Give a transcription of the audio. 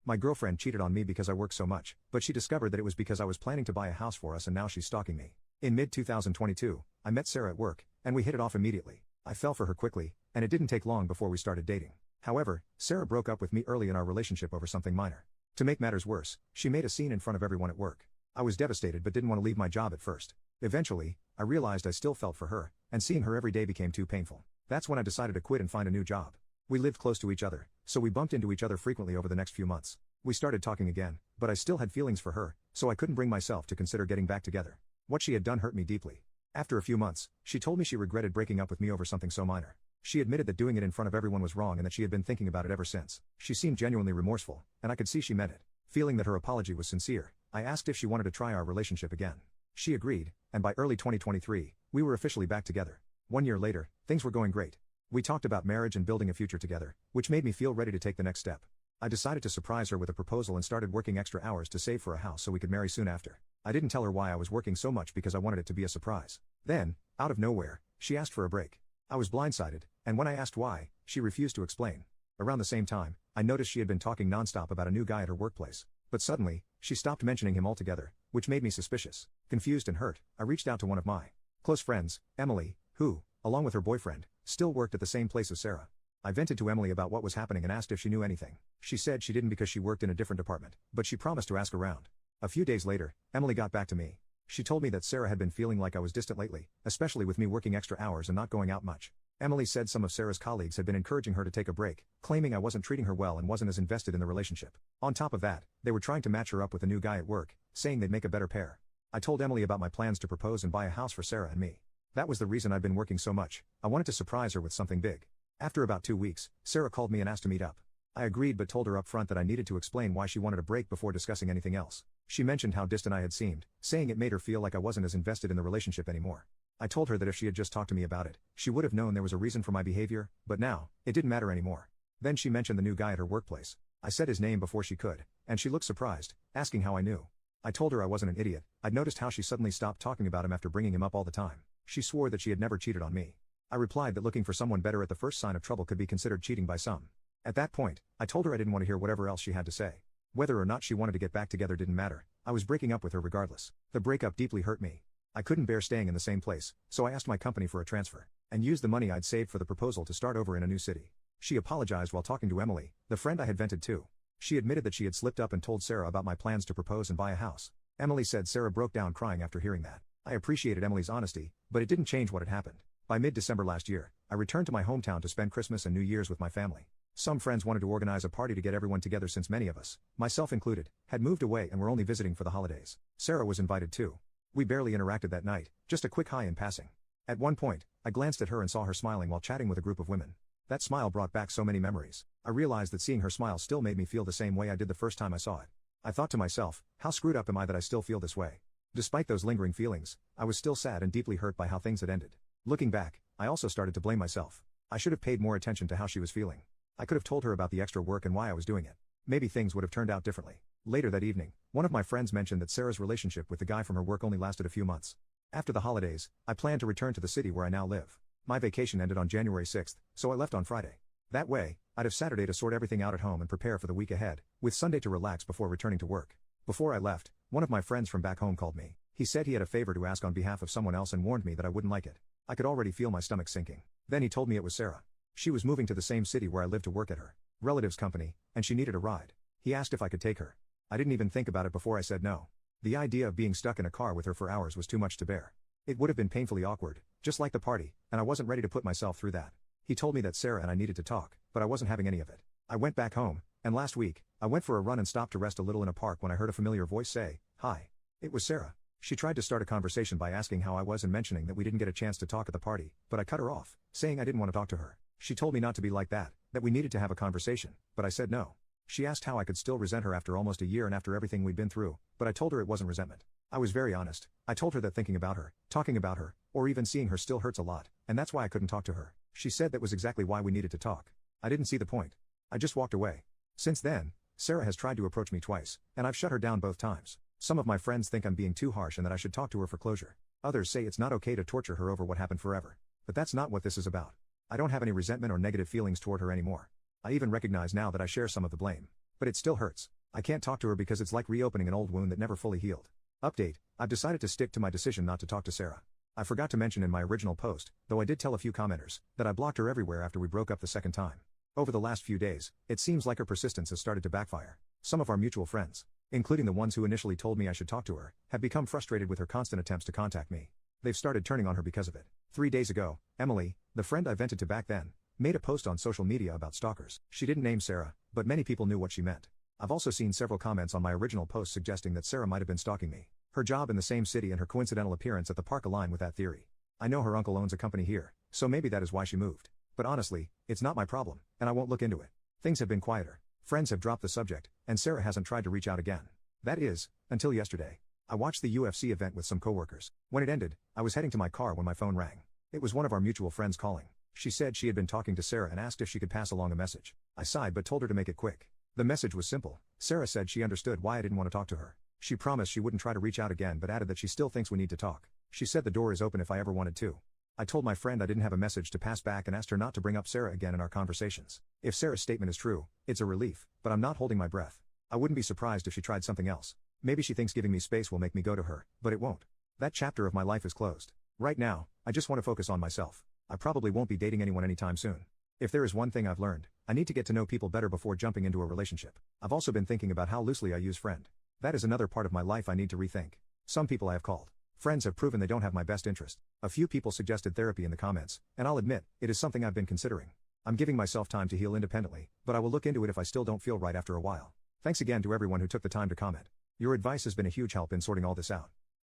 My girlfriend cheated on me because I work so much, but she discovered that it was because I was planning to buy a house for us and now she's stalking me. In mid-2022, I met Sarah at work, and we hit it off immediately. I fell for her quickly, and it didn't take long before we started dating. However, Sarah broke up with me early in our relationship over something minor. To make matters worse, she made a scene in front of everyone at work. I was devastated but didn't want to leave my job at first. Eventually, I realized I still felt for her, and seeing her every day became too painful. That's when I decided to quit and find a new job. We lived close to each other, so we bumped into each other frequently over the next few months. We started talking again, but I still had feelings for her, so I couldn't bring myself to consider getting back together. What she had done hurt me deeply. After a few months, she told me she regretted breaking up with me over something so minor. She admitted that doing it in front of everyone was wrong and that she had been thinking about it ever since. She seemed genuinely remorseful, and I could see she meant it. Feeling that her apology was sincere, I asked if she wanted to try our relationship again. She agreed, and by early 2023, we were officially back together. 1 year later, things were going great. We talked about marriage and building a future together, which made me feel ready to take the next step. I decided to surprise her with a proposal and started working extra hours to save for a house so we could marry soon after. I didn't tell her why I was working so much because I wanted it to be a surprise. Then, out of nowhere, she asked for a break. I was blindsided, and when I asked why, she refused to explain. Around the same time, I noticed she had been talking nonstop about a new guy at her workplace. But suddenly, she stopped mentioning him altogether, which made me suspicious. Confused and hurt, I reached out to one of my close friends, Emily, who, along with her boyfriend, still worked at the same place as Sarah. I vented to Emily about what was happening and asked if she knew anything. She said she didn't because she worked in a different department, but she promised to ask around. A few days later, Emily got back to me. She told me that Sarah had been feeling like I was distant lately, especially with me working extra hours and not going out much. Emily said some of Sarah's colleagues had been encouraging her to take a break, claiming I wasn't treating her well and wasn't as invested in the relationship. On top of that, they were trying to match her up with a new guy at work, saying they'd make a better pair. I told Emily about my plans to propose and buy a house for Sarah and me. That was the reason I'd been working so much. I wanted to surprise her with something big. After about 2 weeks, Sarah called me and asked to meet up. I agreed but told her up front that I needed to explain why she wanted a break before discussing anything else. She mentioned how distant I had seemed, saying it made her feel like I wasn't as invested in the relationship anymore. I told her that if she had just talked to me about it, she would have known there was a reason for my behavior, but now, it didn't matter anymore. Then she mentioned the new guy at her workplace. I said his name before she could, and she looked surprised, asking how I knew. I told her I wasn't an idiot. I'd noticed how she suddenly stopped talking about him after bringing him up all the time. She swore that she had never cheated on me. I replied that looking for someone better at the first sign of trouble could be considered cheating by some. At that point, I told her I didn't want to hear whatever else she had to say. Whether or not she wanted to get back together didn't matter. I was breaking up with her regardless. The breakup deeply hurt me. I couldn't bear staying in the same place, so I asked my company for a transfer, and used the money I'd saved for the proposal to start over in a new city. She apologized while talking to Emily, the friend I had vented to. She admitted that she had slipped up and told Sarah about my plans to propose and buy a house. Emily said Sarah broke down crying after hearing that. I appreciated Emily's honesty, but it didn't change what had happened. By mid-December last year, I returned to my hometown to spend Christmas and New Year's with my family. Some friends wanted to organize a party to get everyone together since many of us, myself included, had moved away and were only visiting for the holidays. Sarah was invited too. We barely interacted that night, just a quick hi in passing. At one point, I glanced at her and saw her smiling while chatting with a group of women. That smile brought back so many memories. I realized that seeing her smile still made me feel the same way I did the first time I saw it. I thought to myself, how screwed up am I that I still feel this way? Despite those lingering feelings, I was still sad and deeply hurt by how things had ended. Looking back, I also started to blame myself. I should have paid more attention to how she was feeling. I could have told her about the extra work and why I was doing it. Maybe things would have turned out differently. Later that evening, one of my friends mentioned that Sarah's relationship with the guy from her work only lasted a few months. After the holidays, I planned to return to the city where I now live. My vacation ended on January 6th, so I left on Friday. That way, I'd have Saturday to sort everything out at home and prepare for the week ahead, with Sunday to relax before returning to work. Before I left, one of my friends from back home called me. He said he had a favor to ask on behalf of someone else and warned me that I wouldn't like it. I could already feel my stomach sinking. Then he told me it was Sarah. She was moving to the same city where I lived to work at her relative's company, and she needed a ride. He asked if I could take her. I didn't even think about it before I said no. The idea of being stuck in a car with her for hours was too much to bear. It would have been painfully awkward, just like the party, and I wasn't ready to put myself through that. He told me that Sarah and I needed to talk, but I wasn't having any of it. I went back home, and last week, I went for a run and stopped to rest a little in a park when I heard a familiar voice say, "Hi." It was Sarah. She tried to start a conversation by asking how I was and mentioning that we didn't get a chance to talk at the party, but I cut her off, saying I didn't want to talk to her. She told me not to be like that we needed to have a conversation, but I said no. She asked how I could still resent her after almost a year and after everything we'd been through, but I told her it wasn't resentment. I was very honest. I told her that thinking about her, talking about her, or even seeing her still hurts a lot, and that's why I couldn't talk to her. She said that was exactly why we needed to talk. I didn't see the point. I just walked away. Since then, Sarah has tried to approach me twice, and I've shut her down both times. Some of my friends think I'm being too harsh and that I should talk to her for closure. Others say it's not okay to torture her over what happened forever. But that's not what this is about. I don't have any resentment or negative feelings toward her anymore. I even recognize now that I share some of the blame. But it still hurts. I can't talk to her because it's like reopening an old wound that never fully healed. Update, I've decided to stick to my decision not to talk to Sarah. I forgot to mention in my original post, though I did tell a few commenters, that I blocked her everywhere after we broke up the second time. Over the last few days, it seems like her persistence has started to backfire. Some of our mutual friends, including the ones who initially told me I should talk to her, have become frustrated with her constant attempts to contact me. They've started turning on her because of it. 3 days ago, Emily, the friend I vented to back then, made a post on social media about stalkers. She didn't name Sarah, but many people knew what she meant. I've also seen several comments on my original post suggesting that Sarah might have been stalking me. Her job in the same city and her coincidental appearance at the park align with that theory. I know her uncle owns a company here, so maybe that is why she moved. But honestly, it's not my problem, and I won't look into it. Things have been quieter. Friends have dropped the subject, and Sarah hasn't tried to reach out again. That is, until yesterday. I watched the UFC event with some coworkers. When it ended, I was heading to my car when my phone rang. It was one of our mutual friends calling. She said she had been talking to Sarah and asked if she could pass along a message. I sighed but told her to make it quick. The message was simple. Sarah said she understood why I didn't want to talk to her. She promised she wouldn't try to reach out again but added that she still thinks we need to talk. She said the door is open if I ever wanted to. I told my friend I didn't have a message to pass back and asked her not to bring up Sarah again in our conversations. If Sarah's statement is true, it's a relief, but I'm not holding my breath. I wouldn't be surprised if she tried something else. Maybe she thinks giving me space will make me go to her, but it won't. That chapter of my life is closed. Right now, I just want to focus on myself. I probably won't be dating anyone anytime soon. If there is one thing I've learned, I need to get to know people better before jumping into a relationship. I've also been thinking about how loosely I use friend. That is another part of my life I need to rethink. Some people I have called friends have proven they don't have my best interest. A few people suggested therapy in the comments, and I'll admit, it is something I've been considering. I'm giving myself time to heal independently, but I will look into it if I still don't feel right after a while. Thanks again to everyone who took the time to comment. Your advice has been a huge help in sorting all this out.